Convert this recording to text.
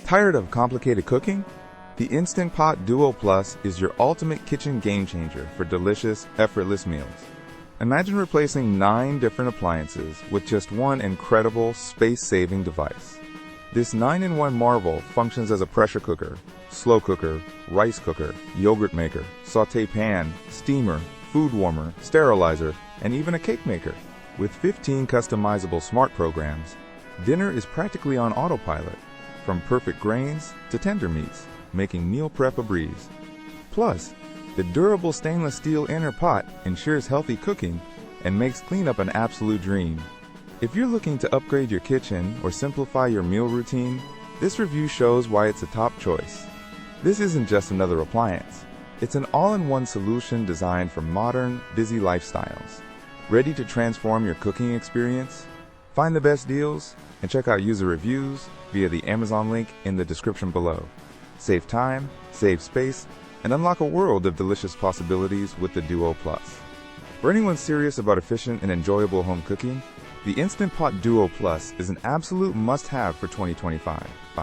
Tired of complicated cooking? The Instant Pot Duo Plus is your ultimate kitchen game changer for delicious, effortless meals. Imagine replacing 9 different appliances with just one incredible, space-saving device. This 9-in-1 marvel functions as a pressure cooker, slow cooker, rice cooker, yogurt maker, sauté pan, steamer, food warmer, sterilizer, and even a cake maker. With 15 customizable smart programs, dinner is practically on autopilot, from perfect grains to tender meats, making meal prep a breeze. Plus, the durable stainless steel inner pot ensures healthy cooking and makes cleanup an absolute dream. If you're looking to upgrade your kitchen or simplify your meal routine, this review shows why it's a top choice. This isn't just another appliance. It's an all-in-one solution designed for modern, busy lifestyles. Ready to transform your cooking experience? Find the best deals and check out user reviews via the Amazon link in the description below. Save time, save space, and unlock a world of delicious possibilities with the Duo Plus. For anyone serious about efficient and enjoyable home cooking, the Instant Pot Duo Plus is an absolute must-have for 2025.